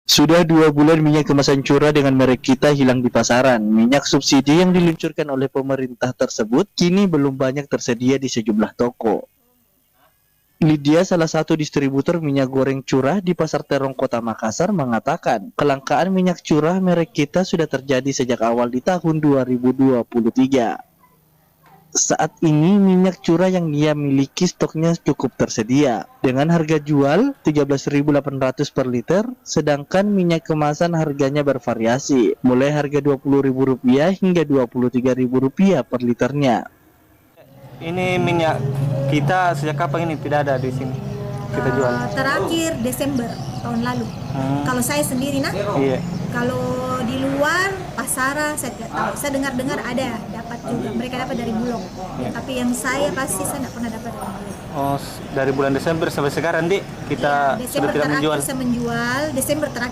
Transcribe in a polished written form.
Sudah 2 bulan minyak kemasan curah dengan merek kita hilang di pasaran. Minyak subsidi yang diluncurkan oleh pemerintah tersebut kini belum banyak tersedia di sejumlah toko. Lydia, salah satu distributor minyak goreng curah di Pasar Terong Kota Makassar, mengatakan kelangkaan minyak curah merek kita sudah terjadi sejak awal di tahun 2023. Saat ini minyak curah yang dia miliki stoknya cukup tersedia dengan harga jual 13.800 per liter, sedangkan minyak kemasan harganya bervariasi mulai harga Rp20.000 hingga Rp23.000 per liternya. Ini minyak kita sejak kapan ini tidak ada di sini kita jual? Terakhir Desember tahun lalu. Kalau saya sendiri Iya. kalau di luar pasaran saya tidak tahu. Saya dengar-dengar ada dapat juga. Mereka dapat dari Bulog. Tapi yang saya pasti saya tidak pernah dapat dari Bulog. Oh, dari bulan Desember sampai sekarang, Dik, kita sudah Desember tidak terakhir menjual. saya menjual. Desember terakhir